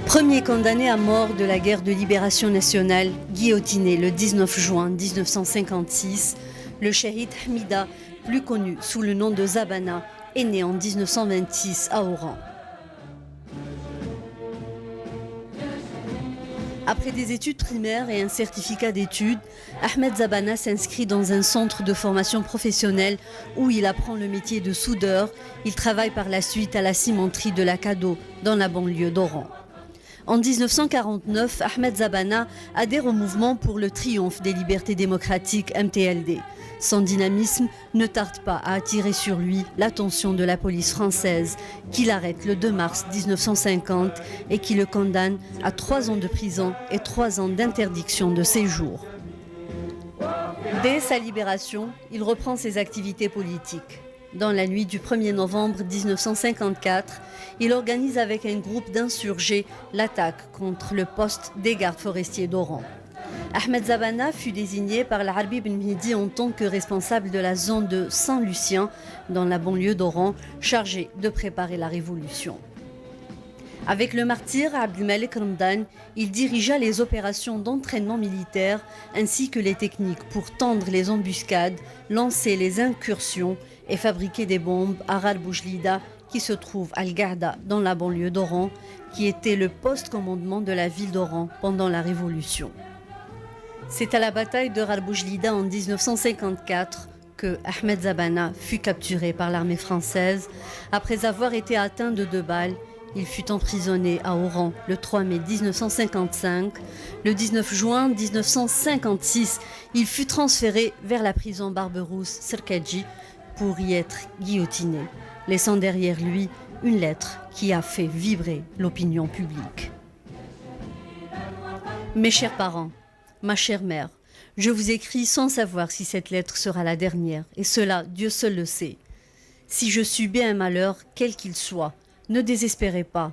Premier condamné à mort de la guerre de libération nationale, guillotiné le 19 juin 1956, le Shahid Hamida, plus connu sous le nom de Zabana, est né en 1926 à Oran. Après des études primaires et un certificat d'études, Ahmed Zabana s'inscrit dans un centre de formation professionnelle où il apprend le métier de soudeur. Il travaille par la suite à la cimenterie de la Kado, dans la banlieue d'Oran. En 1949, Ahmed Zabana adhère au mouvement pour le triomphe des libertés démocratiques MTLD. Son dynamisme ne tarde pas à attirer sur lui l'attention de la police française, qui l'arrête le 2 mars 1950 et qui le condamne à 3 ans de prison et 3 ans d'interdiction de séjour. Dès sa libération, il reprend ses activités politiques. Dans la nuit du 1er novembre 1954, il organise avec un groupe d'insurgés l'attaque contre le poste des gardes forestiers d'Oran. Ahmed Zabana fut désigné par l'Arbi Ben Mehdi en tant que responsable de la zone de Saint-Lucien, dans la banlieue d'Oran, chargé de préparer la révolution. Avec le martyr Abdelmalek Ramdan, il dirigea les opérations d'entraînement militaire ainsi que les techniques pour tendre les embuscades, lancer les incursions et fabriquer des bombes à Ghar Boujlida, qui se trouve à Al-Garda dans la banlieue d'Oran, qui était le poste-commandement de la ville d'Oran pendant la Révolution. C'est à la bataille de Ghar Boujlida en 1954 que Ahmed Zabana fut capturé par l'armée française. Après avoir été atteint de 2 balles, il fut emprisonné à Oran le 3 mai 1955. Le 19 juin 1956, il fut transféré vers la prison Barberousse Serkadji pour y être guillotiné, laissant derrière lui une lettre qui a fait vibrer l'opinion publique. Mes chers parents, ma chère mère, je vous écris sans savoir si cette lettre sera la dernière, et cela, Dieu seul le sait. Si je subis un malheur, quel qu'il soit, ne désespérez pas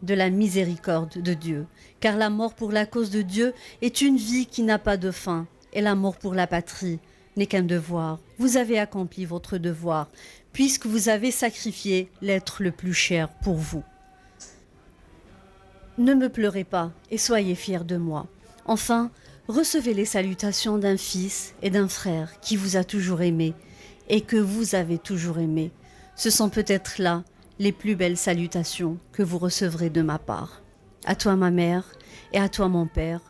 de la miséricorde de Dieu, car la mort pour la cause de Dieu est une vie qui n'a pas de fin, et la mort pour la patrie n'est qu'un devoir. Vous avez accompli votre devoir, puisque vous avez sacrifié l'être le plus cher pour vous. Ne me pleurez pas et soyez fiers de moi. Enfin, recevez les salutations d'un fils et d'un frère qui vous a toujours aimé et que vous avez toujours aimé. Ce sont peut-être là les plus belles salutations que vous recevrez de ma part. À toi ma mère et à toi mon père,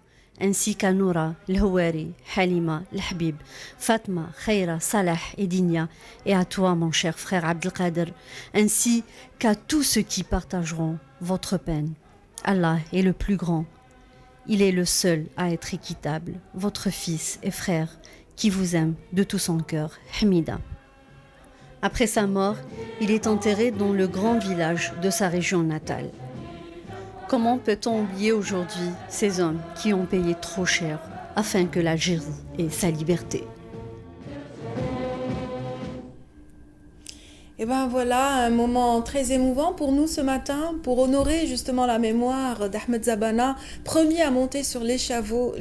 ainsi qu'à Noura, L'Houari, Halima, L'Habib, Fatma, Khaira, Salah et Dinia, et à toi mon cher frère Abdelkader, ainsi qu'à tous ceux qui partageront votre peine. Allah est le plus grand. Il est le seul à être équitable, votre fils et frère qui vous aime de tout son cœur, Hamida. Après sa mort, il est enterré dans le grand village de sa région natale. Comment peut-on oublier aujourd'hui ces hommes qui ont payé trop cher afin que l'Algérie ait sa liberté ? Et bien voilà, un moment très émouvant pour nous ce matin, pour honorer justement la mémoire d'Ahmed Zabana, premier à monter sur l'échafaud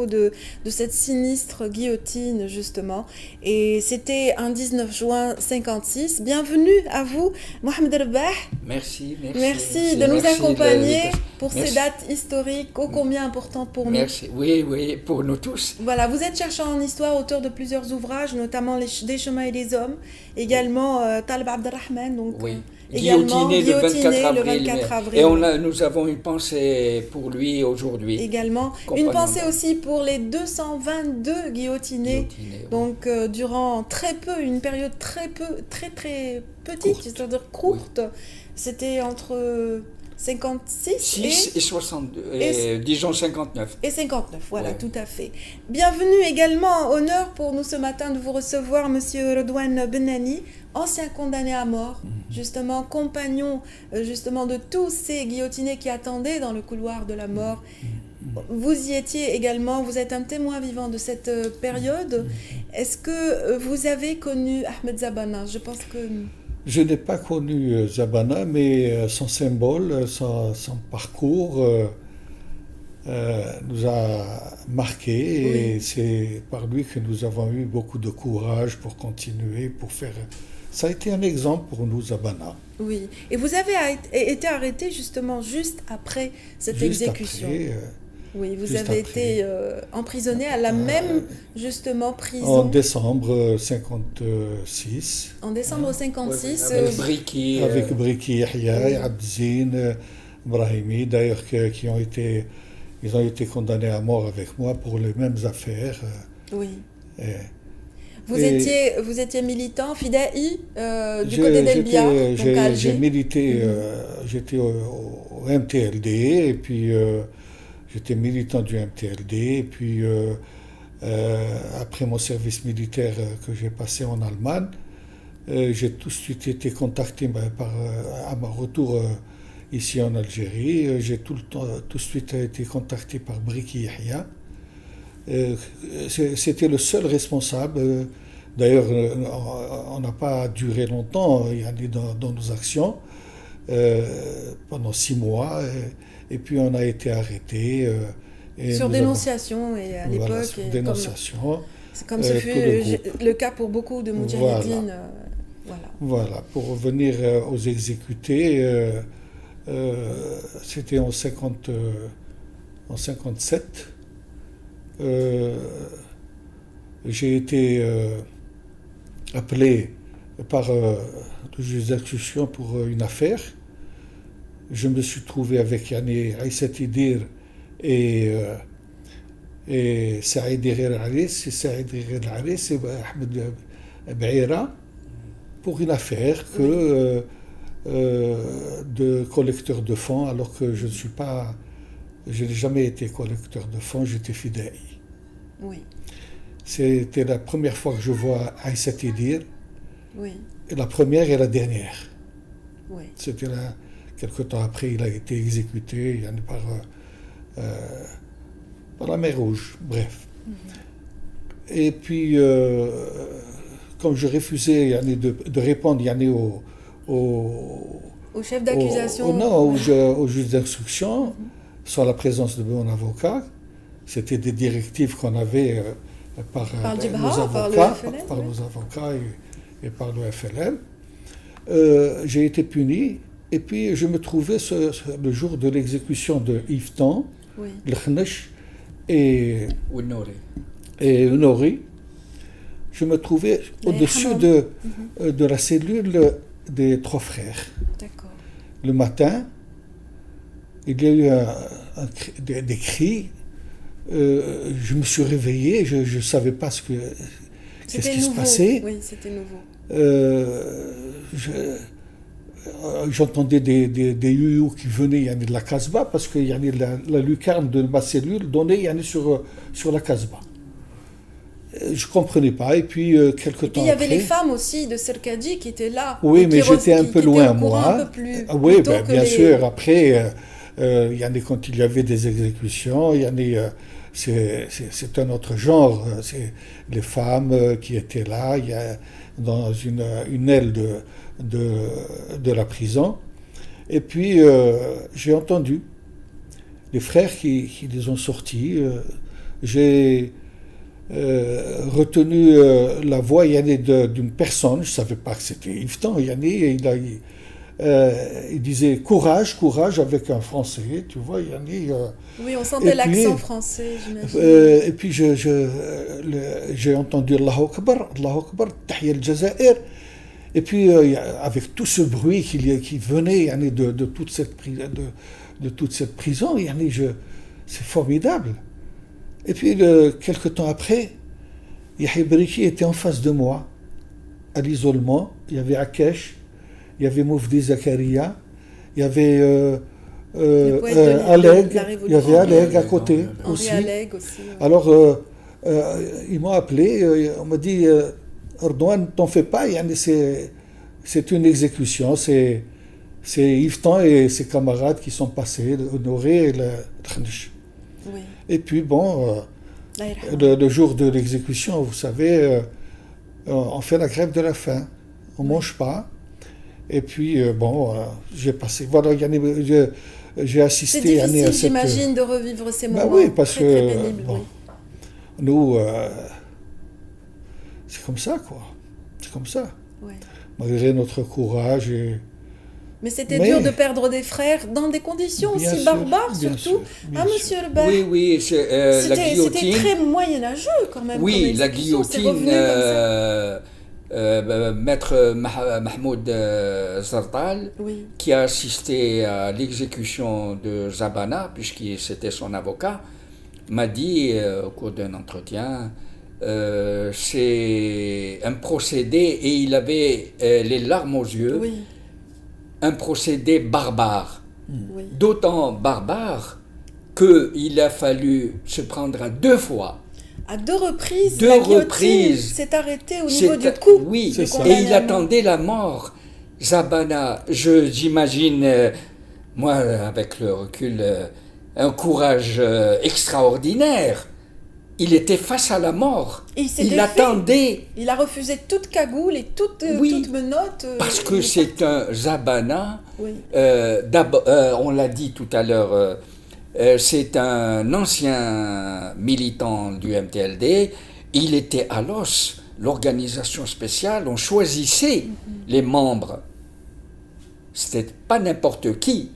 de cette sinistre guillotine justement. Et c'était un 19 juin 56. Bienvenue à vous, Mohamed Rabah. Merci de nous accompagner pour ces dates historiques ô combien importantes pour nous. Merci, oui, pour nous tous. Voilà, vous êtes chercheur en histoire, auteur de plusieurs ouvrages, notamment Des chemins et des hommes, également Talib Abdelrahman, donc oui. Guillotiné le 24 avril. Et nous avons une pensée pour lui aujourd'hui. Également, une pensée aussi pour les 222 guillotinés, donc durant une période très petite, c'est-à-dire courte. C'était entre 56 et 62, disons 59. Et 59, voilà, tout à fait. Bienvenue également, honneur pour nous ce matin de vous recevoir, Monsieur Redouane Benani, ancien condamné à mort, justement compagnon justement de tous ces guillotinés qui attendaient dans le couloir de la mort. Vous y étiez également, vous êtes un témoin vivant de cette période. Est-ce que vous avez connu Ahmed Zabana ? Je pense que... Je n'ai pas connu Zabana, mais son symbole, son parcours nous a marqués et c'est par lui que nous avons eu beaucoup de courage pour continuer, pour faire ça a été un exemple pour nous, Zabana. Oui, et vous avez été arrêté justement juste après cette exécution. Après, oui, vous avez été emprisonné à la même, justement, prison. En décembre 56. En décembre 56. Avec Briki. Avec Briki Yahya, Abdzine, Brahimi, d'ailleurs, ils ont été condamnés à mort avec moi pour les mêmes affaires. Oui. Vous étiez militant, Fidai, du côté d'Elbia, donc à Alger. J'ai milité, j'étais au MTLD, et puis j'étais militant du MTLD, et puis après mon service militaire que j'ai passé en Allemagne, j'ai tout de suite été contacté à mon retour ici en Algérie. J'ai tout de suite été contacté par Briki Yahya. C'était le seul responsable. D'ailleurs, on n'a pas duré longtemps dans nos actions, pendant 6 mois, et puis on a été arrêté. Sur dénonciation, et à l'époque. Voilà, sur dénonciation. Comme ce fut le cas pour beaucoup de Moudjahidines. Voilà, pour revenir aux exécutés, c'était en 57. J'ai été appelé par le juge d'instruction pour une affaire. Je me suis trouvé avec Aïssa Tidir et Saïd Al-Aris et Ahmed Baïra pour une affaire de collecteur de fonds, alors que je n'ai jamais été collecteur de fonds, j'étais fidèle. Oui. C'était la première fois que je vois Aïssa Tidir. Oui. Et la première et la dernière. Oui. C'était là, quelque temps après, il a été exécuté par la mer Rouge, bref. Mm-hmm. Et puis, comme je refusais de répondre au chef d'accusation, au juge d'instruction, sans la présence de mon avocat, c'était des directives qu'on avait par nos avocats et par le FLN. J'ai été puni, et puis je me trouvais le jour de l'exécution de Yvetan, le Khnesh et Honoré. Je me trouvais au-dessus de la cellule des 3 frères. D'accord. Le matin, il y a eu des cris. Je me suis réveillé, je ne savais pas qu'est-ce qui se passait. Oui, c'était nouveau. J'entendais des youyous qui venaient de la Casbah, parce que la lucarne de ma cellule donnait sur la Casbah. Je ne comprenais pas, et puis quelques temps après... il y avait les femmes aussi de Serkadji qui étaient là. Oui, mais j'étais un peu loin, moi. Un peu plus, oui, bien sûr, après, quand il y avait des exécutions, c'est un autre genre. C'est les femmes qui étaient là, dans une aile de la prison. Et puis, j'ai entendu les frères qui les ont sortis. J'ai retenu la voix d'une personne, je ne savais pas que c'était Yvetan. Il disait courage, courage, avec un français, tu vois. Oui, on sentait l'accent français, j'imagine. Et puis j'ai entendu Allahu Akbar, Tahiyya al-Jazair. Et puis avec tout ce bruit qui venait de toute cette prison, c'est formidable. Et puis quelques temps après, Yahya Briki était en face de moi, à l'isolement. Il y avait Akesh, il y avait Moufdi Zakaria, il y avait Aleg, il y avait Aleg à côté aussi. Aleg aussi. Alors, ils m'ont appelé, on m'a dit, Erdogan, t'en fais pas, c'est une exécution, c'est Yvetan et ses camarades qui sont passés, Honoré et le Khnesh. Oui. Et puis bon, le jour de l'exécution, vous savez, on fait la grève de la faim, on ne mange pas. Et puis, j'ai passé. Voilà, j'ai assisté c'est difficile, à cette... j'imagine, de revivre ces moments. Oui, parce très, que très pénibles, oui. Nous, c'est comme ça, quoi. C'est comme ça. Ouais. malgré notre courage. Mais c'était dur de perdre des frères dans des conditions aussi barbares, surtout. Monsieur Lebert. Oui, la guillotine. C'était très moyenâgeux quand même. Oui, la guillotine. Maître Mahmoud Zartal, qui a assisté à l'exécution de Zabana, puisque c'était son avocat, m'a dit au cours d'un entretien, c'est un procédé, et il avait les larmes aux yeux, un procédé barbare, d'autant barbare qu'il a fallu se prendre à 2 fois. À 2 reprises, la guillotine s'est arrêtée au niveau du cou. Oui, et il attendait la mort. Zabana, j'imagine, moi, avec le recul, un courage extraordinaire. Il était face à la mort. Il attendait. Il a refusé toute cagoule et toute menotte. Parce que c'est un Zabana. On l'a dit tout à l'heure. C'est un ancien militant du MTLD. Il était à l'os. L'organisation spéciale, on choisissait les membres. C'était pas n'importe qui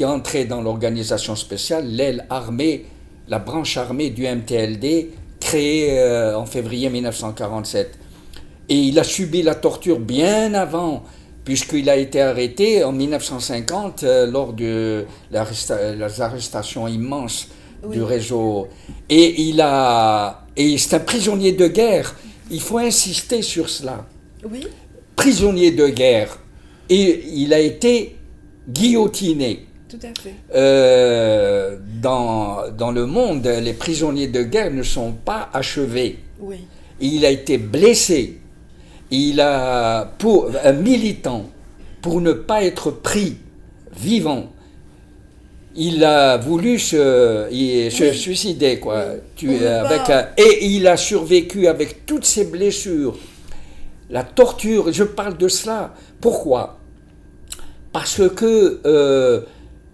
entrait dans l'organisation spéciale, l'aile armée, la branche armée du MTLD, créée en février 1947. Et il a subi la torture bien avant, puisqu'il a été arrêté en 1950 lors de les arrestations immenses du réseau. Et c'est un prisonnier de guerre. Il faut insister sur cela. Oui. Prisonnier de guerre. Et il a été guillotiné. Tout à fait. Dans le monde, les prisonniers de guerre ne sont pas achevés. Oui. Il a été blessé. Pour un militant, pour ne pas être pris vivant, il a voulu se suicider, quoi. Et il a survécu avec toutes ses blessures. La torture, je parle de cela. Pourquoi ? Parce que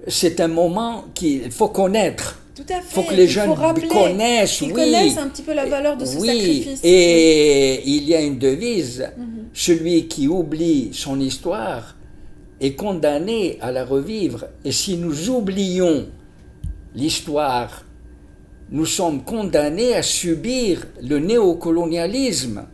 c'est un moment qu'il faut connaître. Tout à fait. Il faut que les jeunes connaissent. Qu'ils connaissent un petit peu la valeur de ce sacrifice. Et il y a une devise, celui qui oublie son histoire est condamné à la revivre. Et si nous oublions l'histoire, nous sommes condamnés à subir le néocolonialisme.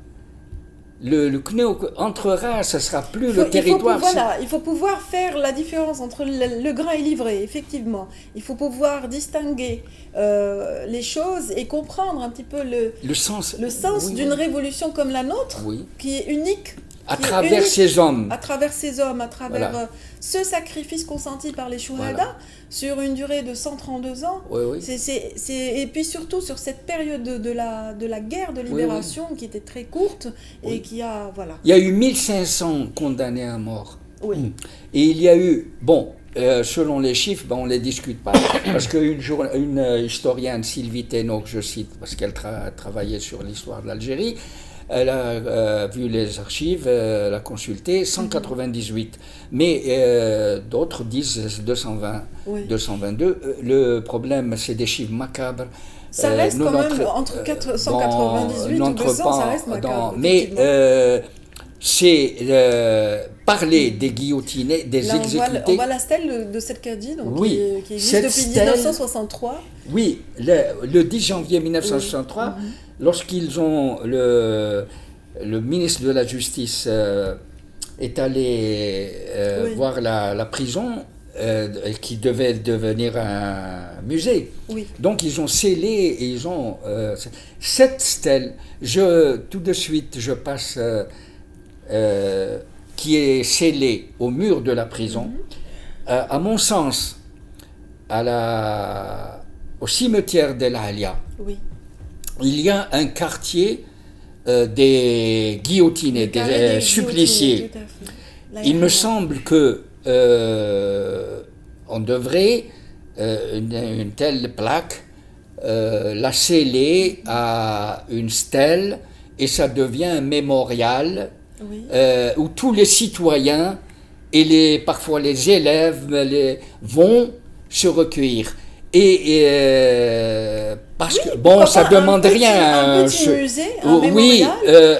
Le CNEO entrera, ce ne sera plus le territoire. Il faut pouvoir faire la différence entre le grain et l'ivraie, effectivement. Il faut pouvoir distinguer les choses et comprendre un petit peu le sens d'une révolution comme la nôtre, qui est unique. À travers ces hommes. À travers ce sacrifice consenti par les Chouhada sur une durée de 132 ans. Et puis surtout sur cette période de la guerre de libération qui était très courte et qui a... Voilà. Il y a eu 1500 condamnés à mort. Et il y a eu... selon les chiffres, on ne les discute pas. Parce qu'une historienne, Sylvie Thénault, que je cite, parce qu'elle travaillait sur l'histoire de l'Algérie, elle a vu les archives, elle a consulté 198. Mais d'autres disent 220, 222. Le problème, c'est des chiffres macabres. Ça reste quand même entre 198 et 200, ça reste macabre. Mais c'est parler des guillotinés, des exécutés. On voit la stèle de Serkadi, qui existe depuis 1963. Oui, le 10 janvier 1963, lorsqu'ils ont le ministre de la Justice est allé voir la prison qui devait devenir un musée. Donc ils ont scellé et ils ont cette stèle. Tout de suite, je passe qui est scellée au mur de la prison. À mon sens, au cimetière d'El Alia, il y a un quartier des guillotinés, des suppliciés. Il me semble que on devrait une telle plaque la sceller à une stèle et ça devient un mémorial où tous les citoyens et parfois les élèves vont se recueillir. Parce que, ça ne demande rien. Un petit musée, un mémorial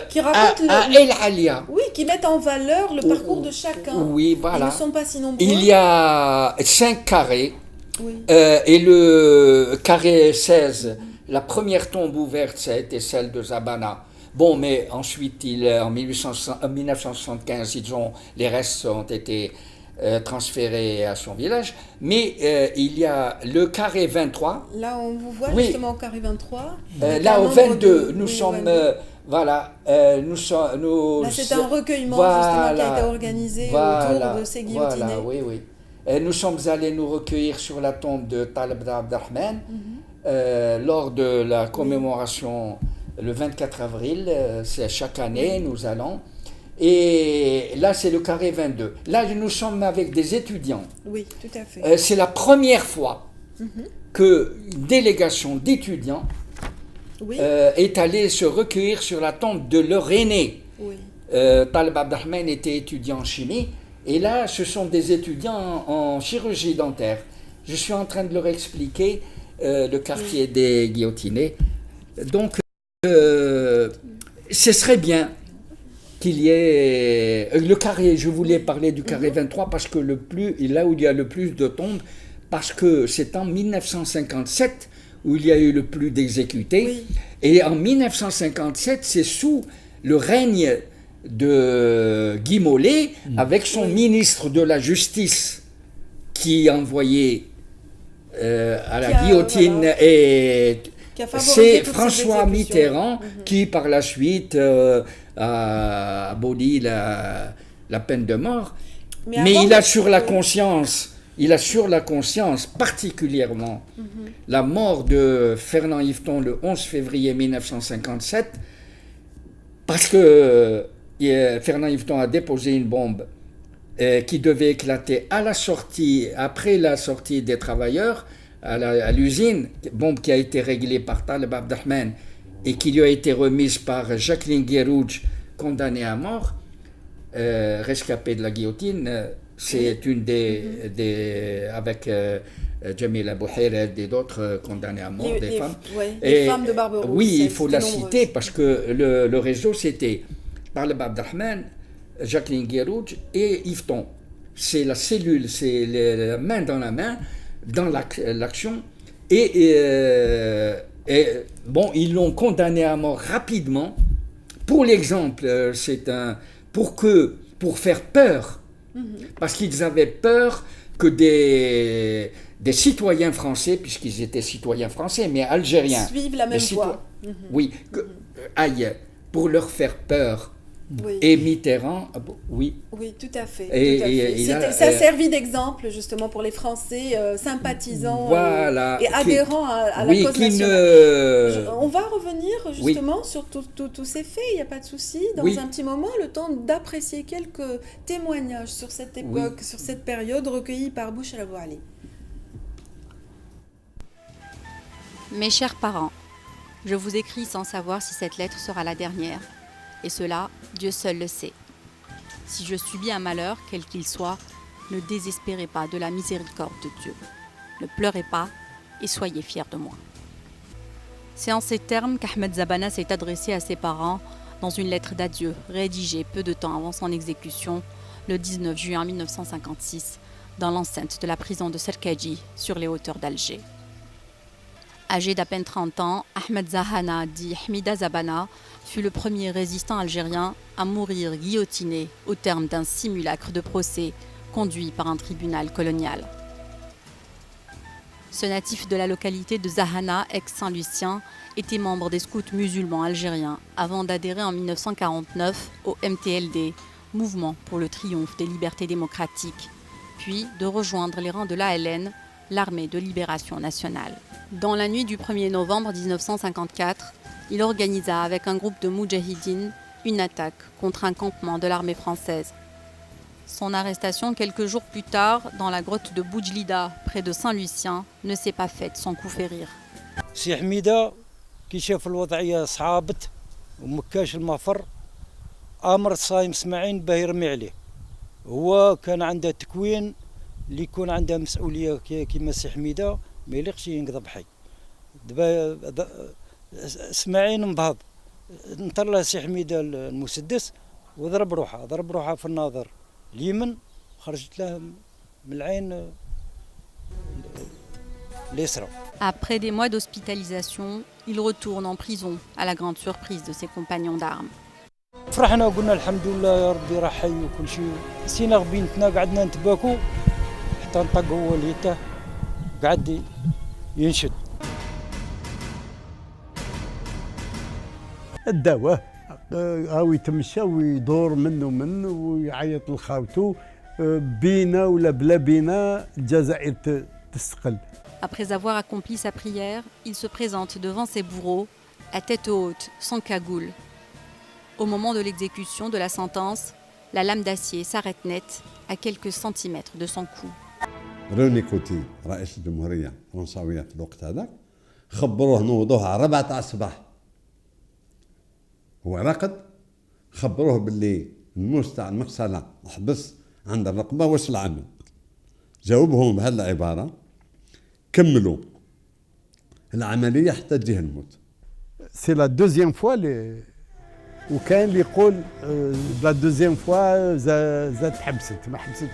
qui raconte à El Alia. Oui, qui mettent en valeur le parcours de chacun. Oui, voilà. Ils ne sont pas si nombreux. Il y a 5 carrés. Oui. Et le carré 16, la première tombe ouverte, ça a été celle de Zabana. Bon, mais ensuite, en 1975, les restes ont été transférés à son village. Mais il y a le carré 23. Là, on vous voit Oui. justement au carré 23. Là, au 22, nous sommes... voilà. Là, c'est un recueillement justement qui a été organisé autour de ces guillotinés. Voilà, oui, oui. Nous sommes allés nous recueillir sur la tombe de Talib Abdelrahman lors de la commémoration le 24 avril. C'est chaque année, nous allons. Et là, c'est le carré 22. Là, nous sommes avec des étudiants. Oui, tout à fait. C'est la première fois qu'une délégation d'étudiants est allée se recueillir sur la tombe de leur aîné. Oui. Talib Abdelrahman était étudiant en chimie. Et là, ce sont des étudiants en chirurgie dentaire. Je suis en train de leur expliquer le quartier des guillotinés. Donc, ce serait bien qu'il y ait... le carré, je voulais parler du carré 23 parce que là où il y a le plus de tombes, parce que c'est en 1957 où il y a eu le plus d'exécutés. Oui. Et en 1957, c'est sous le règne de Guy Mollet, avec son ministre de la Justice qui envoyait à la guillotine, et c'est François Mitterrand qui par la suite a aboli la peine de mort. Mais il a sur la conscience, particulièrement la mort de Fernand Yveton le 11 février 1957, parce que Fernand Yveton a déposé une bombe qui devait éclater après la sortie des travailleurs à l'usine, bombe qui a été réglée par Talib Abdelrahman et qui lui a été remise par Jacqueline Guérouge, condamnée à mort, rescapée de la guillotine. C'est une avec Jamila Bouhired et d'autres condamnés à mort, des femmes. Les femmes de Barberousse. Oui, il faut la citer parce que le réseau, c'était Talib Abdelrahman, Jacqueline Guérouge et Yveton. C'est la cellule, c'est la main dans la main, dans l'action. Et bon, ils l'ont condamné à mort rapidement. Pour l'exemple, pour faire peur, parce qu'ils avaient peur que des citoyens français, puisqu'ils étaient citoyens français, mais algériens, suivent la même voie. Oui, aillent pour leur faire peur. Oui. Et Mitterrand, oui. Oui, tout à fait. Ça a servi d'exemple justement pour les Français sympathisants et adhérents à la cause nationale. On va revenir justement sur tous ces faits, il n'y a pas de souci. Dans un petit moment, le temps d'apprécier quelques témoignages sur cette époque, sur cette période recueillis par Bouchra Abou Ali. Mes chers parents, je vous écris sans savoir si cette lettre sera la dernière. Et cela, Dieu seul le sait. Si je subis un malheur, quel qu'il soit, ne désespérez pas de la miséricorde de Dieu. Ne pleurez pas et soyez fiers de moi. C'est en ces termes qu'Ahmed Zabana s'est adressé à ses parents dans une lettre d'adieu rédigée peu de temps avant son exécution, le 19 juin 1956, dans l'enceinte de la prison de Serkaji, sur les hauteurs d'Alger. Âgé d'à peine 30 ans, Ahmed Zahana, dit Hamida Zabana, fut le premier résistant algérien à mourir guillotiné au terme d'un simulacre de procès conduit par un tribunal colonial. Ce natif de la localité de Zahana, ex-Saint-Lucien, était membre des scouts musulmans algériens avant d'adhérer en 1949 au MTLD, Mouvement pour le triomphe des libertés démocratiques, puis de rejoindre les rangs de l'ALN, l'Armée de libération nationale. Dans la nuit du 1er novembre 1954, il organisa avec un groupe de moudjahidines une attaque contre un campement de l'armée française. Son arrestation quelques jours plus tard dans la grotte de Boujlida, près de Saint-Lucien, ne s'est pas faite sans coup férir. سي حميدة كي شاف الوضعية صعابت ومكاش المفر أمر صايم اسماعيل باه يرمي عليه. هو كان عنده تكوين اللي يكون عنده مسؤولية كيما سي حميدة ما يليقش ينقض حي. دابا اسماعيل نبهض نطر له سي حميدة المسدس وضرب روحها في الناظر اليمن خرجت له من العين اليسرى. Après des mois d'hospitalisation, il retourne en prison à la grande surprise de ses compagnons d'armes. فرحنا وقلنا الحمد لله يا ربي راه حي وكل شيء. نسينا غبينتنا قعدنا نتباكو حتى نطق هو ليته قعد ينشد. الدواء هاو يتمشى ويدور منه ويعيط لخاوته بينا ولا بلا بينا الجزائر تستقل. Après avoir accompli sa prière, il se présente devant ses bourreaux, à tête haute, sans cagoule. Au moment de l'exécution de la sentence, la lame d'acier s'arrête net à quelques centimètres de son cou. روني كوتي رئيس الجمهورية فرنساوية في الوقت هذاك خبروه نوضوه على 4 تاع الصباح هو راقد خبروه باللي الموس تاع المغسلة حبس عند الرقبة واش العمل جاوبهم بهالعبارة كملوا العملية حتى تجيه الموت. سي لا دوزيام فوا وكان اللي يقول لا دوزيام فوا زاد حبست ما حبستش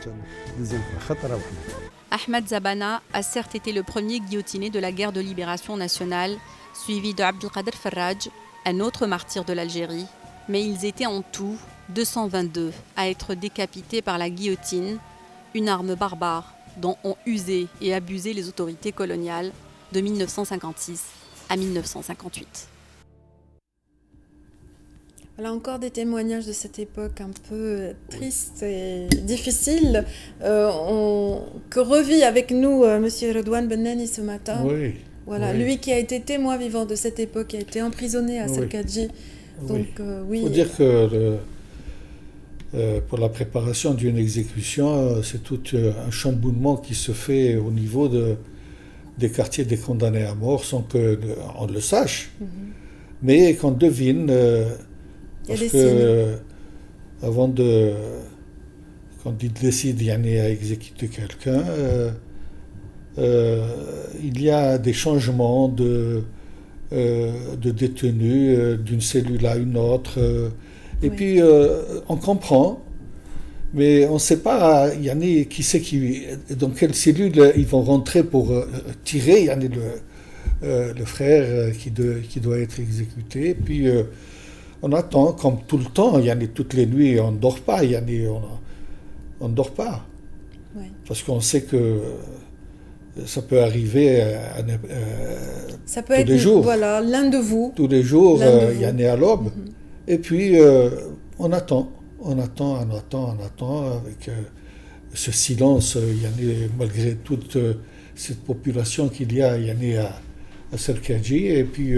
دوزيام فوا خطره واحده. Ahmed Zabana a certes été le premier guillotiné de la guerre de libération nationale, suivi de Abdelkader Farraj, un autre martyr de l'Algérie, mais ils étaient en tout 222 à être décapités par la guillotine, une arme barbare dont ont usé et abusé les autorités coloniales de 1956 à 1958. Voilà encore des témoignages de cette époque un peu triste et difficile que revit avec nous Monsieur Redouane Bennani ce matin. Oui. Voilà, oui. Lui qui a été témoin vivant de cette époque, qui a été emprisonné à Serkadji. Donc oui. Il faut dire que pour la préparation d'une exécution, c'est tout un chamboulement qui se fait au niveau des quartiers des condamnés à mort sans qu'on le sache, mais qu'on devine. Parce que quand il décide à exécuter quelqu'un, il y a des changements de détenus d'une cellule à une autre. Et puis on comprend, mais on ne sait pas qui c'est dans quelle cellule ils vont rentrer pour tirer le frère qui doit être exécuté. Et puis on attend, comme tout le temps, toutes les nuits, on ne dort pas, on ne dort pas. Ouais. Parce qu'on sait que ça peut arriver ça peut tous être les jours. Voilà, l'un de vous. Tous les jours, il y en a à l'aube. Et puis, on attend avec ce silence, malgré toute cette population qu'il y a à Serkadji. Et puis,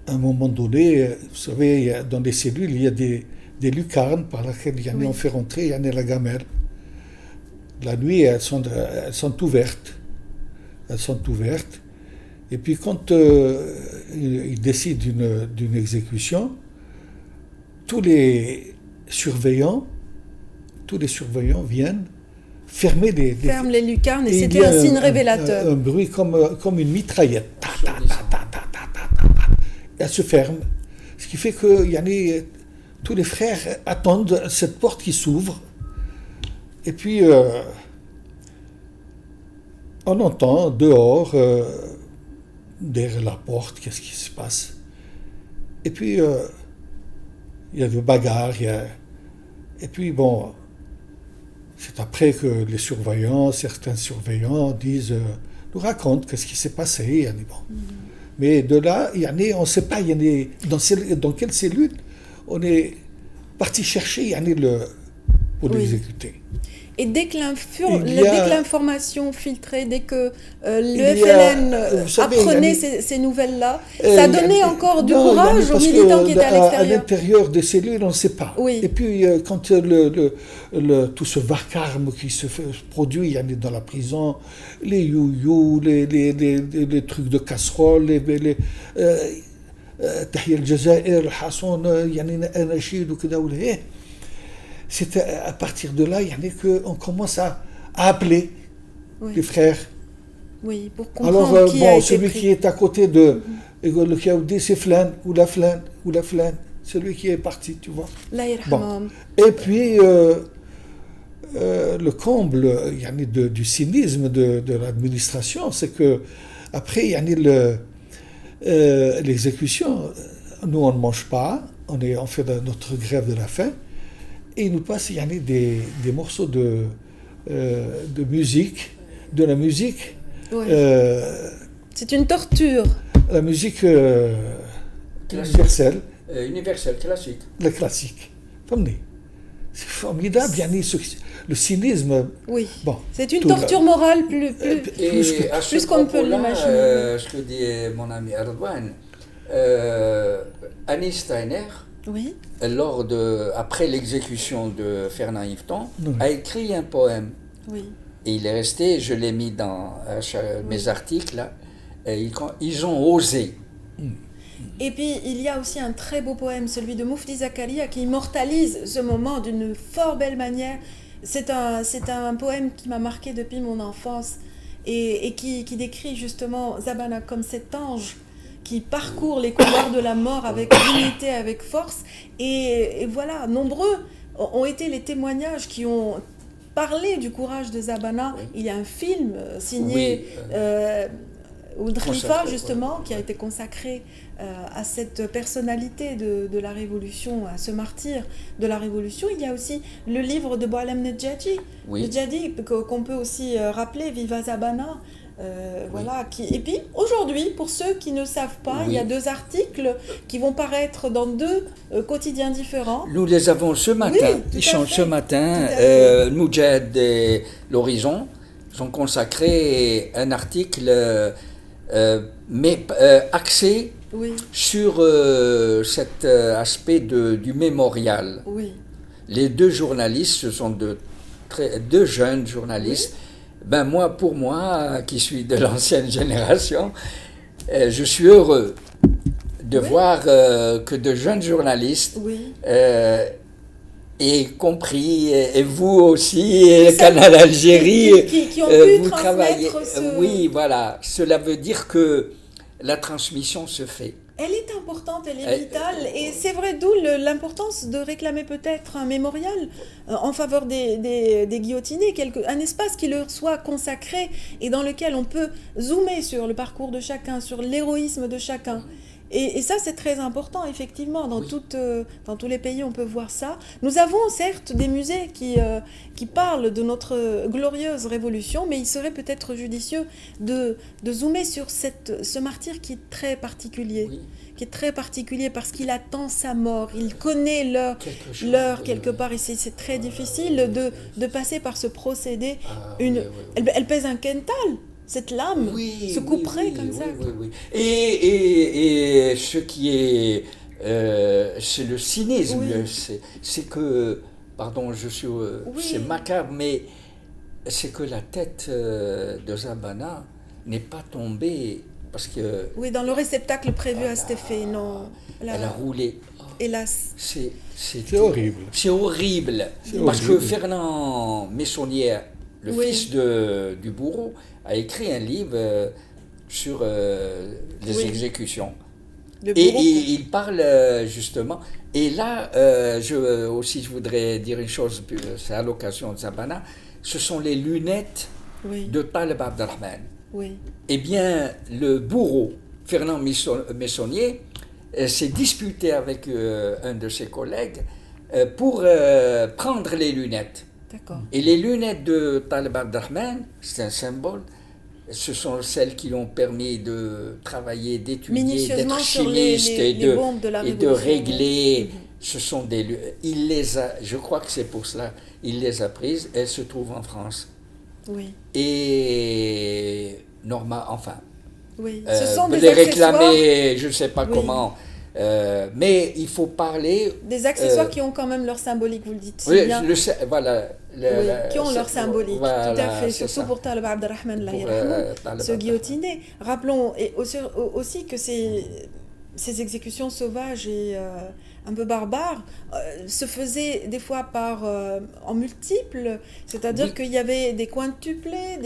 à un moment donné, vous savez, dans les cellules, il y a des lucarnes par lesquelles on fait rentrer la gamelle. La nuit, elles sont ouvertes. Elles sont ouvertes. Et puis quand ils décident d'une exécution, tous les surveillants viennent fermer ferment les lucarnes et c'était un signe révélateur. Un bruit comme une mitraillette. Elle se ferme. Ce qui fait que tous les frères attendent cette porte qui s'ouvre. Et puis, on entend dehors, derrière la porte, qu'est-ce qui se passe. Et puis, il y a des bagarres. Et puis, bon, c'est après que certains surveillants nous racontent qu'est-ce qui s'est passé. Mais de là, on ne sait pas dans quelle cellule on est parti chercher pour l'exécuter. Et dès que l'information filtrait, dès que le FLN apprenait ces nouvelles-là, ça donnait encore du courage aux militants qui étaient à l'extérieur. À l'intérieur des cellules, on ne sait pas. Oui. Et puis, quand tout ce vacarme qui se produit dans la prison, les you-you, les trucs de casserole, Tahia al-Jazair, Hassan, Anachid, ou كذا ولا ايه. C'est à partir de là qu'on commence à appeler les frères. Oui, pour comprendre Alors, qui a été celui pris. qui est à côté de le Kiaoudi, c'est Flan, ou la Flan, ou la Flan, celui qui est parti, tu vois. Allah yarhamhum. Et puis, le comble yani, du cynisme de l'administration, c'est que après, yani, l'exécution, nous on ne mange pas, on fait notre grève de la faim, et ils nous passent yani, des morceaux de musique, de la musique, Oui. C'est une torture. la musique universelle, Universel, classique. le classique. Famni. C'est formidable, yani, le cynisme. Oui. Bon, C'est une tout torture morale plus Et à ce plus qu'on peut propos-là, l'imaginer. ce que dit mon ami Erdogan, Annie Steiner, Oui. après l'exécution de Fernand Yveton, Oui. a écrit un poème. Oui. Et il est resté, je l'ai mis dans mes articles, là, et ils ont osé. Et puis, il y a aussi un très beau poème, celui de Mufti Zakaria, qui immortalise ce moment d'une fort belle manière. C'est un poème qui m'a marqué depuis mon enfance et qui décrit justement Zabana comme cet ange qui parcourt les couloirs de la mort avec dignité, avec force. Et voilà, nombreux ont été les témoignages qui ont parlé du courage de Zabana. Oui. Il y a un film signé Ould Khalifa, consacré, justement, ouais. qui a été consacré à cette personnalité de la Révolution, à ce martyr de la Révolution. Il y a aussi le livre de Boualem Nedjadi, Oui. qu'on peut aussi rappeler, Viva Zabana. Voilà, et puis aujourd'hui, pour ceux qui ne savent pas, Oui. il y a 2 articles qui vont paraître dans 2 quotidiens différents. Nous les avons ce matin. Oui, tout Ils à sont fait. ce matin. Tout à fait. Moudjahid et l'Horizon ont consacré un article, mais axé Oui, sur cet aspect du mémorial. oui, Les 2 journalistes, ce sont 2 jeunes journalistes. Ben pour moi, qui suis de l'ancienne génération, je suis heureux de Oui. voir que de jeunes journalistes oui. aient compris, et vous aussi, et le Ça- Canal Algérie, qui ont pu vous travaillez. transmettre Oui, voilà. Cela veut dire que la transmission se fait. Elle est importante, elle est vitale, et c'est vrai, d'où l'importance de réclamer peut-être un mémorial en faveur des guillotinés, un espace qui leur soit consacré et dans lequel on peut zoomer sur le parcours de chacun, sur l'héroïsme de chacun. Et ça, c'est très important, effectivement. Dans tous les pays, on peut voir ça. Nous avons certes des musées qui parlent de notre glorieuse révolution, mais il serait peut-être judicieux de zoomer sur ce martyr qui est très particulier. Oui. Qui est très particulier parce qu'il attend sa mort. Il connaît l'heure quelque part. Et c'est très difficile de passer par ce procédé. Oui. Elle pèse un quintal. Cette lame se couperait comme ça. Oui. Et ce qui est... c'est le cynisme. Oui. C'est que... Pardon, c'est macabre, mais c'est que la tête de Zabana n'est pas tombée parce que... Oui, dans le réceptacle prévu à cet effet, non. Elle a roulé. Hélas. C'est horrible. C'est horrible. Parce que Fernand Messonnier, le fils du bourreau, a écrit un livre sur les exécutions. Et il parle justement. Et là, je voudrais dire une chose, c'est à l'occasion de Zabana, ce sont les lunettes de Taleb Abdelrahman. Oui. Eh bien, le bourreau, Fernand Messonnier, s'est disputé avec un de ses collègues pour prendre les lunettes. D'accord. Et les lunettes de Taleb Abdelrahman, c'est un symbole, ce sont celles qui l'ont permis de travailler, d'étudier, d'être chimiste et de régler. Ce sont je crois que c'est pour cela, il les a prises, elles se trouvent en France. Oui. Et ce sont des les réclamer, je ne sais pas comment. Mais il faut parler... Des accessoires qui ont quand même leur symbolique, vous le dites si oui, bien. Qui ont leur symbolique, voilà, tout à fait, surtout pour Taleb Abdelrahman, ce guillotiné. Rappelons aussi que ces exécutions sauvages et un peu barbares se faisaient des fois en multiples, c'est-à-dire qu'il y avait des quintuplés,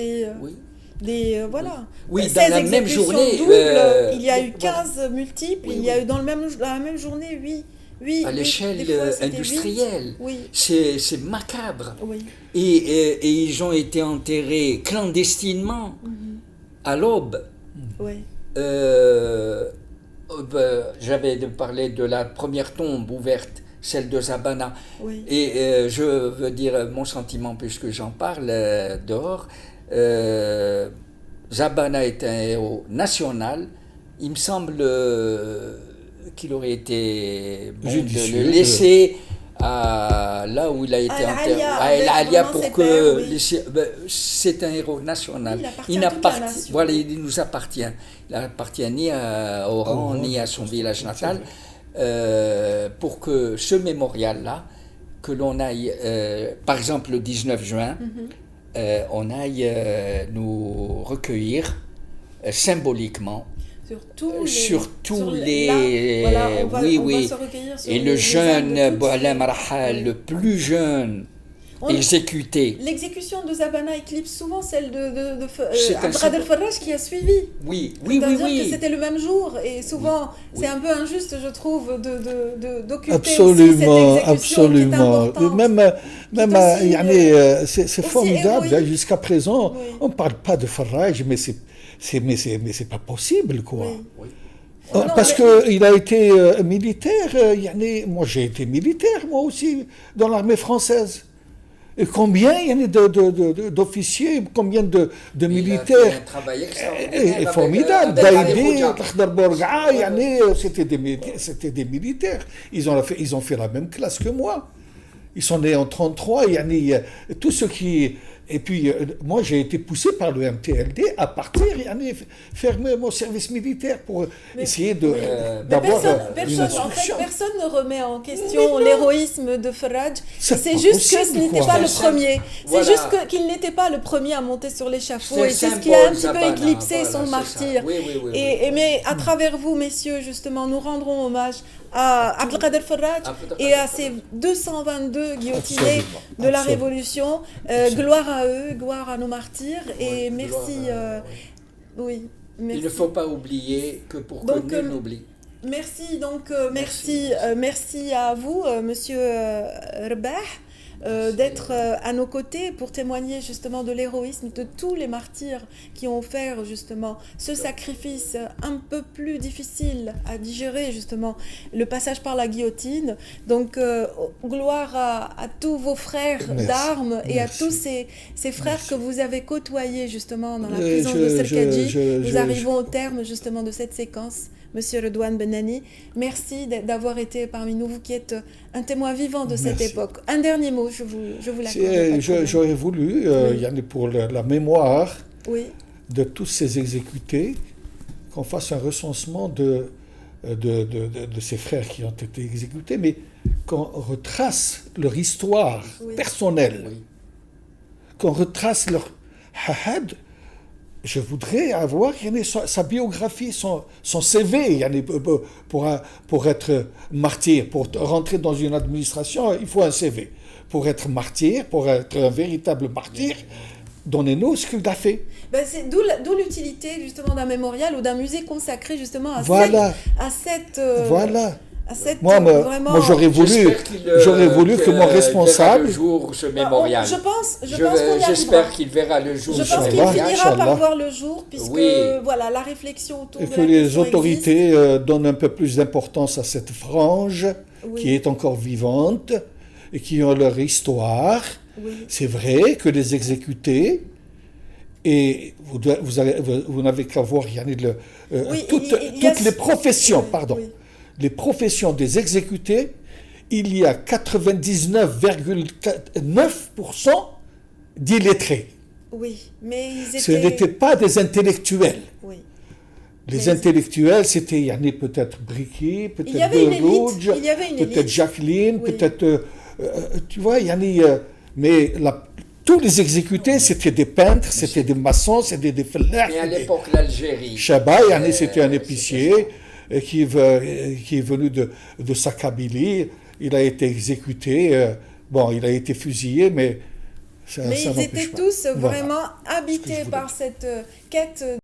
voilà. Oui, dans 16 la même exécutions journée, doubles, il y a eu voilà. 15 multiples, Oui, il y a oui. eu dans la même journée 8. À l'échelle industrielle. Oui. C'est macabre. Oui. Et ils ont été enterrés clandestinement à l'aube. Oui. J'avais parlé de la première tombe ouverte, celle de Zabana. Oui. Et je veux dire mon sentiment puisque j'en parle dehors. Zabana est un héros national. Il me semble qu'il aurait été bon Judicieux, de le laisser là où il a été enterré, à El Alia, pour que c'est un héros national. Oui, il appartient à toute la nation. Voilà, il nous appartient. Il n'appartient ni à Oran, ni à son village natal. Pour que ce mémorial-là, que l'on aille, par exemple le 19 juin, on aille nous recueillir symboliquement sur tous les voilà, on va oui. se recueillir sur Et le jeune Boualem Rahal, le plus jeune exécuté. L'exécution de Zabana éclipse souvent celle de Abdrad el-Farraj qui a suivi. Oui. C'est-à-dire que c'était le même jour et souvent c'est un peu injuste, je trouve, d'occulter aussi cette exécution qui est importante. Même c'est formidable. héroïque. Jusqu'à présent, Oui. on ne parle pas de Farraj, mais c'est pas possible, quoi. Oui. Parce qu'il a été militaire. Moi, j'ai été militaire, moi aussi, dans l'armée française. Et combien il y en a d'officiers, combien de militaires. Il a fait un travail extraordinaire. Formidable. Daïdi, Takhdar Borga, c'était des militaires. Ils ont fait la même classe que moi. Ils sont nés en 1933. Tous ceux qui... Et puis, moi, j'ai été poussé par le MTLD à partir, faire mon service militaire pour essayer d'avoir une instruction. Personne ne remet en question l'héroïsme de Farraj. C'est juste que ce n'était pas le premier. C'est juste qu'il n'était pas le premier à monter sur l'échafaud. Et c'est ce qui a un petit peu éclipsé son martyre. Mais à travers vous, messieurs, justement, nous rendrons hommage à Abdelkader Farraj et à ces 222 guillotinés de la Révolution. Gloire à eux, gloire à nos martyrs et merci. Merci. Il ne faut pas oublier que pour que nul n'oublie. Merci merci à vous, Monsieur Rebah, d'être à nos côtés pour témoigner justement de l'héroïsme de tous les martyrs qui ont offert justement ce sacrifice un peu plus difficile à digérer, justement le passage par la guillotine. Donc gloire à tous vos frères d'armes et à tous ces frères que vous avez côtoyés justement dans la prison de Serkadji. Nous arrivons au terme justement de cette séquence. Monsieur Redouane Bennani, merci d'avoir été parmi nous, vous qui êtes un témoin vivant de cette époque. Un dernier mot, je vous l'accorde. J'aurais voulu, pour la mémoire de tous ces exécutés, qu'on fasse un recensement de ces frères qui ont été exécutés, mais qu'on retrace leur histoire personnelle, qu'on retrace leur hahad. Je voudrais avoir sa biographie, son CV pour être martyr. Pour rentrer dans une administration, il faut un CV. Pour être martyr, pour être un véritable martyr, donnez-nous ce qu'il a fait. C'est d'où l'utilité justement d'un mémorial ou d'un musée consacré justement à cette moi, j'aurais voulu que mon responsable... le jour ce mémorial. Je pense qu'on y arrivera. J'espère qu'il verra le jour. Je pense qu'il finira par voir le jour, puisque la réflexion autour de la question que les autorités donnent un peu plus d'importance à cette frange qui est encore vivante et qui ont leur histoire. C'est vrai que les exécutés, et vous n'avez qu'à voir toutes les professions, les professions des exécutés, il y a 99,9% d'illettrés. Oui, mais ce n'étaient pas des intellectuels. Les intellectuels, c'était peut-être Bricky, peut-être Rouge, peut-être Jacqueline, peut-être... tu vois, mais tous les exécutés, c'était des peintres, c'était des maçons, c'était des fellahs. Mais à l'époque, l'Algérie... Chaba, c'était un épicier qui est venu de sa Kabylie. Il a été exécuté. Il a été fusillé, mais Mais ils étaient tous vraiment habités par cette quête